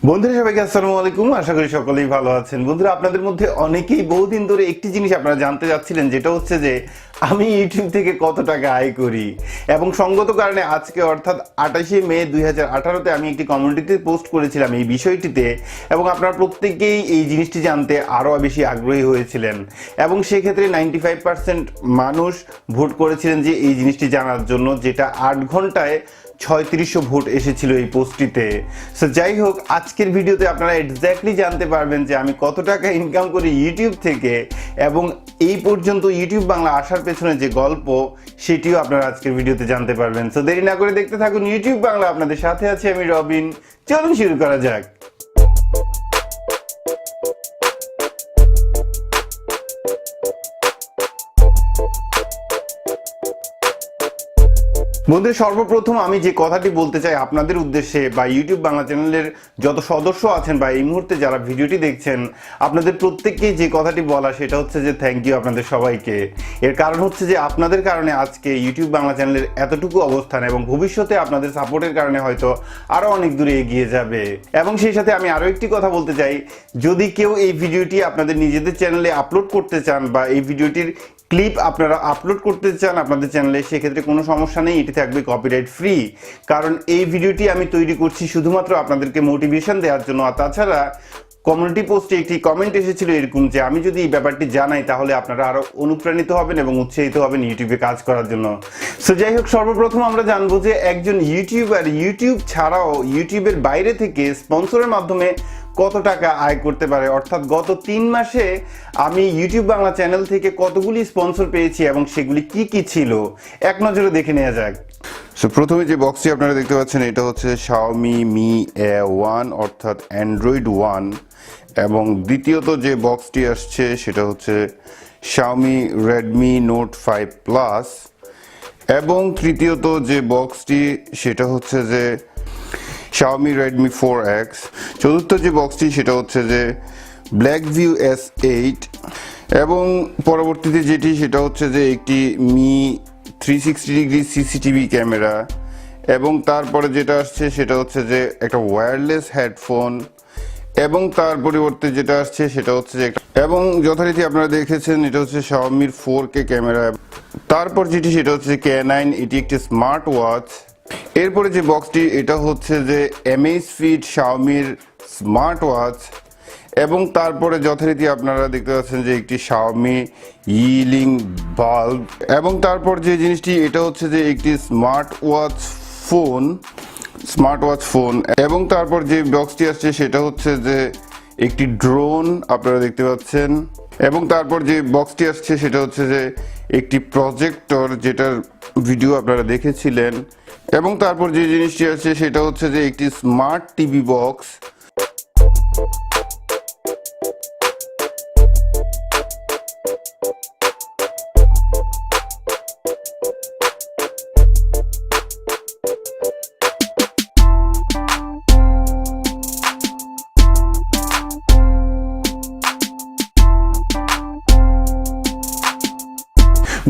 বন্ধুরা সবাইকে আসসালামু আলাইকুম। আশা করি সকলেই ভালো আছেন। বন্ধুরা, আপনাদের মধ্যে অনেকেই বহুদিন ধরে একটি জিনিস আপনারা জানতে চাচ্ছিলেন, যেটা হচ্ছে যে আমি ইউটিউব থেকে কত টাকা আয় করি। এবং সঙ্গত কারণে আজকে অর্থাৎ 28শে মে 2018-তে আমি একটি কমিউনিটিতে পোস্ট করেছিলাম এই বিষয়টিতে, এবং আপনারা প্রত্যেকেই এই জিনিসটি জানতে আরও বেশি আগ্রহী হয়েছিলেন। এবং সেক্ষেত্রে 95% মানুষ ভোট করেছিলেন যে এই জিনিসটি জানার জন্য, যেটা 8 ঘন্টায় 3600 ভোট এসেছিল এই পোস্টটিতে। সো যাই হোক, আজকের ভিডিওতে আপনারা এক্স্যাক্টলি জানতে পারবেন যে আমি কত টাকা ইনকাম করি ইউটিউব থেকে, এবং এই পর্যন্ত ইউটিউব বাংলা আসার পেছনে যে গল্প, সেটিও আপনারা আজকের ভিডিওতে জানতে পারবেন। সো দেরি না করে দেখতে থাকুন ইউটিউব বাংলা। আপনাদের সাথে আছি আমি রবিন। চলুন শুরু করা যাক। বন্ধু, সর্বপ্রথম আমি যে কথাটি বলতে চাই আপনাদের উদ্দেশ্যে, বা ইউটিউব বাংলা চ্যানেলের যত সদস্য আছেন বা এই মুহূর্তে যারা ভিডিওটি দেখছেন, আপনাদের প্রত্যেককে যে কথাটি বলা সেটা হচ্ছে যে থ্যাংক ইউ আপনাদের সবাইকে। এর কারণ হচ্ছে যে আপনাদের কারণে আজকে ইউটিউব বাংলা চ্যানেলের এতটুকু অবস্থান, এবং ভবিষ্যতে আপনাদের সাপোর্টের কারণে হয়তো আরও অনেক দূরে এগিয়ে যাবে। এবং সেই সাথে আমি আরও একটি কথা বলতে চাই, যদি কেউ এই ভিডিওটি আপনাদের নিজেদের চ্যানেলে আপলোড করতে চান বা এই ভিডিওটির ক্লিপ আপনারা আপলোড করতে চান আপনাদের চ্যানেলে, সেক্ষেত্রে কোনো সমস্যা নেই, এটি থাকবে কপিরাইট ফ্রি। কারণ এই ভিডিওটি আমি তৈরি করছি শুধুমাত্র আপনাদেরকে মোটিভেশন দেওয়ার জন্য। আর তাছাড়া কমিউনিটি পোস্টে একটি কমেন্ট এসেছিল এরকম, যে আমি যদি এই ব্যাপারটি জানাই তাহলে আপনারা আরও অনুপ্রাণিত হবেন এবং উৎসাহিত হবেন ইউটিউবে কাজ করার জন্য। সো যাই হোক, সর্বপ্রথম আমরা জানবো যে একজন ইউটিউবার ইউটিউব ছাড়াও ইউটিউবের বাইরে থেকে স্পন্সরের মাধ্যমে কত টাকা আয় করতে পারে। অর্থাৎ গত 3 মাসে আমি ইউটিউব বাংলা চ্যানেল থেকে কতগুলি স্পন্সর পেয়েছি এবং সেগুলি কি কি ছিল, এক নজরে দেখে নেওয়া যাক। সো প্রথমে যে বক্সটি আপনারা দেখতে পাচ্ছেন, এটা হচ্ছে Xiaomi Mi A1 অর্থাৎ অ্যান্ড্রয়েড 1, এবং দ্বিতীয়ত যে বক্সটি আসছে সেটা হচ্ছে Xiaomi Redmi Note 5 Plus, এবং তৃতীয়ত যে বক্সটি সেটা হচ্ছে যে Xiaomi Redmi 4X, চতুর্থ যে বক্সটি সেটা হচ্ছে যে Blackview S8, এবং পরবর্তীতে যেটি সেটা হচ্ছে যে একটি Mi 360 ডিগ্রি সিসিটিভি ক্যামেরা, এবং তারপরে যেটা আসছে সেটা হচ্ছে যে একটা ওয়্যারলেস হেডফোন, এবং তার পরিবর্তে যেটা আসছে সেটা হচ্ছে যে এবং যথারীতি আপনারা দেখেছেন এটা হচ্ছে Xiaomi 4K ক্যামেরা। তারপর যেটি সেটা হচ্ছে K9, এটি একটি স্মার্ট ওয়াচ। এরপরে যে বক্সটি এটা হচ্ছে যে Amazfit Xiaomi স্মার্ট ওয়াচ, এবং তারপরে যথারীতি আপনারা দেখতে পাচ্ছেন যে একটি Xiaomi ইলিং বাল্ব, এবং তারপর যে জিনিসটি এটা হচ্ছে যে একটি স্মার্ট ওয়াচ ফোন, এবং তারপর যে বক্সটি আসছে সেটা হচ্ছে যে একটি ড্রোন আপনারা দেখতে পাচ্ছেন, এবং তারপর যে বক্সটি আসছে সেটা হচ্ছে যে একটি প্রজেক্টর, যেটার ভিডিও আপনারা দেখেছিলেন, এবং তারপর যে জিনিসটি আসছে সেটা হচ্ছে যে একটি স্মার্ট টিভি বক্স।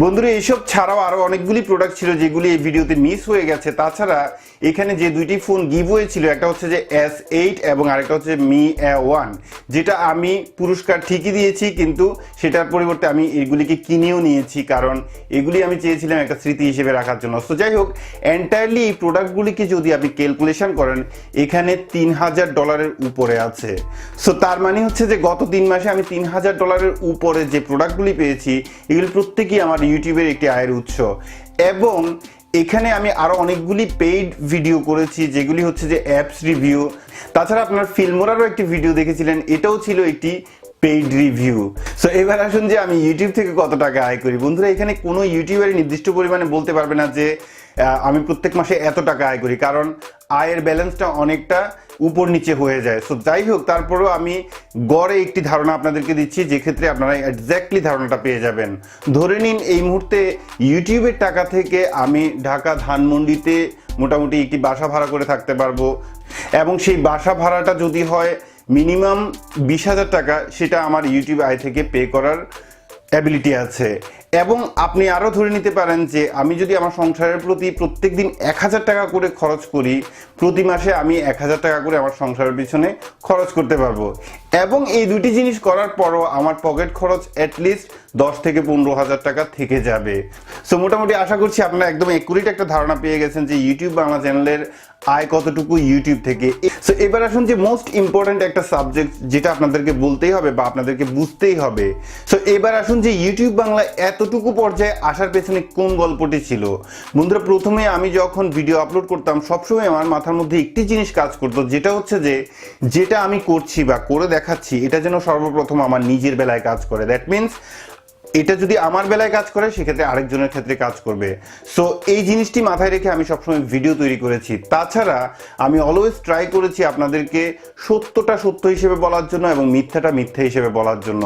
বন্ধুরা, এইসব ছাড়াও আরও অনেকগুলি প্রোডাক্ট ছিল যেগুলি এই ভিডিওতে মিস হয়ে গেছে। তাছাড়া এখানে যে দুইটি ফোন গিভওয়ে ছিল, একটা হচ্ছে যে S8 এবং আরেকটা হচ্ছে Mi A1, যেটা আমি পুরস্কার ঠিকই দিয়েছি, কিন্তু সেটার পরিবর্তে আমি এগুলিকে কিনেও নিয়েছি, কারণ এগুলি আমি চেয়েছিলাম একটা স্মৃতি হিসেবে রাখার জন্য। তো যাই হোক, এন্টায়ারলি এই প্রোডাক্টগুলিকে যদি আপনি ক্যালকুলেশন করেন, এখানে $3000 উপরে আছে। সো তার মানে হচ্ছে যে গত 3 মাসে আমি $3000 উপরে যে প্রোডাক্টগুলি পেয়েছি, এগুলি প্রত্যেকেই আমার ইউটিউবের একটি আয়ের উৎস। এবং এখানে আমি আরো অনেকগুলি পেইড ভিডিও করেছি, যেগুলি হচ্ছে যে অ্যাপস রিভিউ। তাছাড়া আপনার ফিল্মোরারও একটি ভিডিও দেখেছিলেন, এটাও ছিল একটি পেইড রিভিউ। সো এবার আসুন যে আমি ইউটিউব থেকে কত টাকা আয় করি। বন্ধুরা, এখানে কোনো ইউটিউবারই নির্দিষ্ট পরিমাণে বলতে পারবে না যে আমি প্রত্যেক মাসে এত টাকা আয় করি, কারণ আয়ের ব্যালেন্সটা অনেকটা উপর নিচে হয়ে যায়। সো যাই হোক, তারপরেও আমি গড়ে একটি ধারণা আপনাদেরকে দিচ্ছি, যে ক্ষেত্রে আপনারা এক্স্যাক্টলি ধারণাটা পেয়ে যাবেন। ধরে নিন এই মুহূর্তে ইউটিউবের টাকা থেকে আমি ঢাকা ধানমন্ডিতে মোটামুটি একটি বাসা ভাড়া করে থাকতে পারবো, এবং সেই বাসা ভাড়াটা যদি হয় মিনিমাম 20,000 টাকা, সেটা আমার ইউটিউব আয় থেকে পে করার অ্যাবিলিটি আছে। এবং আপনি আরও ধরে নিতে পারেন যে আমি যদি আমার সংসারের প্রতি প্রত্যেক দিন 1000 টাকা করে খরচ করি, প্রতি মাসে আমি 1000 টাকা করে আমার সংসারের পিছনে খরচ করতে পারবো। এবং এই দুটি জিনিস করার পরও আমার পকেট খরচ অ্যাটলিস্ট 10 থেকে 15,000 টাকা থেকে যাবে। সো মোটামুটি আশা করছি আপনারা একদম একুরেট একটা ধারণা পেয়ে গেছেন যে ইউটিউব বাংলা চ্যানেলের আয় কতটুকু ইউটিউব থেকে। সো এবার আসুন যে মোস্ট ইম্পর্ট্যান্ট একটা সাবজেক্ট যেটা আপনাদেরকে বলতেই হবে বা আপনাদেরকে বুঝতেই হবে। সো এবার আসুন যে ইউটিউব বাংলা এতটুকু পর্যায়ে আসার পেছনে কোন গল্পটি ছিল। বন্ধুরা, প্রথমে আমি যখন ভিডিও আপলোড করতাম সবসময় আমার মাথার মধ্যে একটি জিনিস কাজ করতো, যেটা হচ্ছে যে যেটা আমি করছি বা করে দেখাচ্ছি এটা যেন সর্বপ্রথম আমার নিজের বেলায় কাজ করে। দ্যাট মিনস এটা যদি আমার বেলায় কাজ করে সেক্ষেত্রে আরেকজনের ক্ষেত্রে কাজ করবে। সো এই জিনিসটি মাথায় রেখে আমি সবসময় ভিডিও তৈরি করেছি। তাছাড়া আমি অলওয়েজ ট্রাই করেছি আপনাদেরকে সত্যটা সত্য হিসেবে বলার জন্য এবং মিথ্যাটা মিথ্যা হিসেবে বলার জন্য।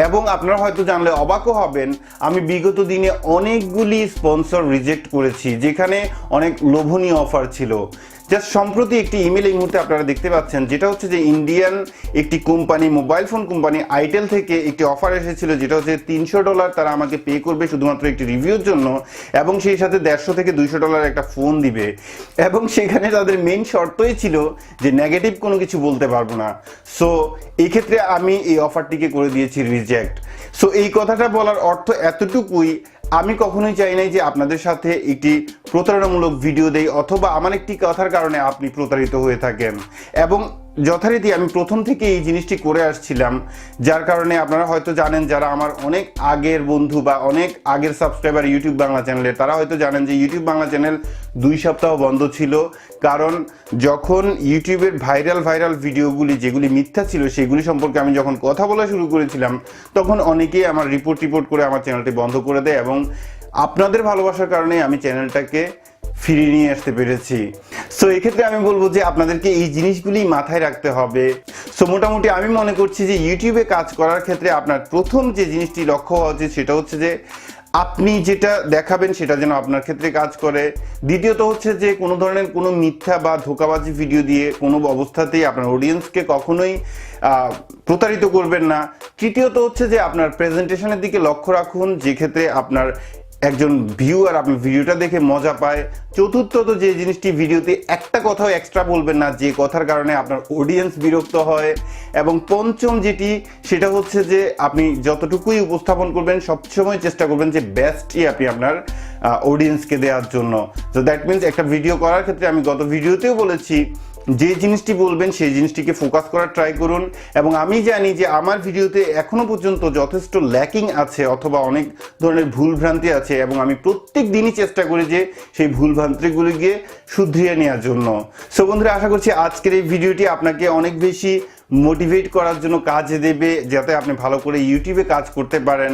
এবং আপনারা হয়তো জানলে অবাকও হবেন, আমি বিগত দিনে অনেকগুলি স্পন্সর রিজেক্ট করেছি যেখানে অনেক লোভনীয় অফার ছিল। জাস্ট সম্প্রতি একটি ইমেল এই মুহূর্তে আপনারা দেখতে পাচ্ছেন, যেটা হচ্ছে যে ইন্ডিয়ান একটি company, mobile phone company itel থেকে একটি অফার এসেছিল, যেটা হচ্ছে $300 তারা আমাকে পে করবে শুধুমাত্র একটি রিভিউর জন্য, এবং সেই সাথে $150 থেকে $200 একটা ফোন দিবে। এবং সেখানে তাদের মেইন শর্তই ছিল যে নেগেটিভ কোনো কিছু বলতে পারবো না। সো এই ক্ষেত্রে আমি এই অফারটিকে করে দিয়েছি রিজেক্ট। সো এই কথাটা বলার অর্থ এতটুকুই, আমি কখনোই চাই নাই যে আপনাদের সাথে একটি প্রতারণামূলক ভিডিও দেই অথবা আমার একটি কথার কারণে আপনি প্রতারিত হয়ে থাকেন। এবং যথারীতি আমি প্রথম থেকে এই জিনিসটি করে আসছিলাম, যার কারণে আপনারা হয়তো জানেন, যারা আমার অনেক আগের বন্ধু বা অনেক আগের সাবস্ক্রাইবার ইউটিউব বাংলা চ্যানেলের, তারা হয়তো জানেন যে ইউটিউব বাংলা চ্যানেল 2 সপ্তাহ বন্ধ ছিল। কারণ যখন ইউটিউবের ভাইরাল ভিডিওগুলি যেগুলি মিথ্যা ছিল সেগুলি সম্পর্কে আমি যখন কথা বলা শুরু করেছিলাম, তখন অনেকেই আমার রিপোর্ট করে আমার চ্যানেলটি বন্ধ করে দেয়। এবং আপনাদের ভালোবাসার কারণে আমি চ্যানেলটাকে ফিরিয়ে নিয়ে আসতে পেরেছি। সো এক্ষেত্রে আমি বলবো যে আপনাদেরকে এই জিনিসগুলি মাথায় রাখতে হবে। সো মোটামুটি আমি মনে করছি যে ইউটিউবে কাজ করার ক্ষেত্রে আপনার প্রথম যে জিনিসটি লক্ষ্য হওয়া উচিত সেটা হচ্ছে যে আপনি যেটা দেখাবেন সেটা যেন আপনার ক্ষেত্রে কাজ করে। দ্বিতীয়ত হচ্ছে যে কোনো ধরনের কোনো মিথ্যা বা ধোঁকাবাজি ভিডিও দিয়ে কোনো অবস্থাতেই আপনার অডিয়েন্সকে কখনোই প্রতারিত করবেন না। তৃতীয়ত হচ্ছে যে আপনার প্রেজেন্টেশনের দিকে লক্ষ্য রাখুন, যে ক্ষেত্রে আপনার একজন ভিউয়ার আপনার ভিডিওটা দেখে মজা পায়। চতুর্থত যে জিনিসটি, ভিডিওতে একটা কথাও এক্সট্রা বলবেন না যে কথার কারণে আপনার অডিয়েন্স বিরক্ত হয়। এবং পঞ্চম যেটি, সেটা হচ্ছে যে আপনি যতটুকুই উপস্থাপন করবেন সবসময় চেষ্টা করবেন যে বেস্টই আপনি আপনার অডিয়েন্সকে দেওয়ার জন্য। তো দ্যাট মিনস একটা ভিডিও করার ক্ষেত্রে আমি গত ভিডিওতেও বলেছি, যে জিনিসটি বলবেন সেই জিনিসটিকে ফোকাস করার ট্রাই করুন। এবং আমি জানি যে আমার ভিডিওতে এখনো পর্যন্ত যথেষ্ট ল্যাকিং আছে অথবা অনেক ধরনের ভুলভ্রান্তি আছে, এবং আমি প্রত্যেক দিনই চেষ্টা করি যে সেই ভুলভ্রান্তিগুলিকে শুধরিয়ে নেওয়ার জন্য। সো বন্ধুরা, আশা করছি আজকের এই ভিডিওটি আপনাকে অনেক বেশি মোটিভেট করার জন্য কাজে দেবে, যাতে আপনি ভালো করে ইউটিউবে কাজ করতে পারেন।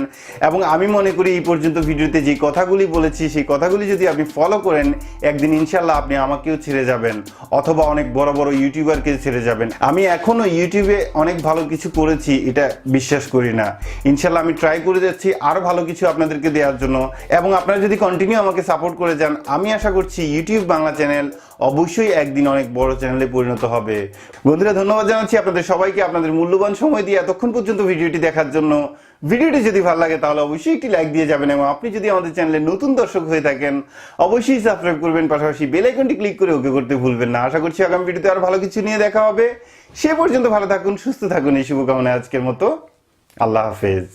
এবং আমি মনে করি এই পর্যন্ত ভিডিওতে যে কথাগুলি বলেছি সেই কথাগুলি যদি আপনি ফলো করেন, একদিন ইনশাল্লাহ আপনি আমাকেও ছেড়ে যাবেন অথবা অনেক বড় বড় ইউটিউবারকে ছেড়ে যাবেন। আমি এখনো ইউটিউবে অনেক ভালো কিছু করেছি এটা বিশ্বাস করি না। ইনশাল্লাহ আমি ট্রাই করে যাচ্ছি আরও ভালো কিছু আপনাদেরকে দেওয়ার জন্য। এবং আপনারা যদি কন্টিনিউ আমাকে সাপোর্ট করে যান, আমি আশা করছি ইউটিউব বাংলা চ্যানেল অবশ্যই একদিন অনেক বড় চ্যানেলে পরিণত হবে। বন্ধুরা, ধন্যবাদ জানাচ্ছি আপনাদের সবাইকে আপনাদের মূল্যবান সময় দিয়ে এতক্ষণ পর্যন্ত ভিডিওটি দেখার জন্য। ভিডিওটি যদি ভালো লাগে তাহলে অবশ্যই একটি লাইক দিয়ে যাবেন, এবং আপনি যদি আমাদের চ্যানেলে নতুন দর্শক হয়ে থাকেন অবশ্যই সাবস্ক্রাইব করবেন, পাশাপাশি বেল আইকনটি ক্লিক করে ওকে করতে ভুলবেন না। আশা করছি আগামী ভিডিওতে আরো ভালো কিছু নিয়ে দেখা হবে। সে পর্যন্ত ভালো থাকুন, সুস্থ থাকুন, এই শুভকামনায় আজকের মতো আল্লাহ হাফেজ।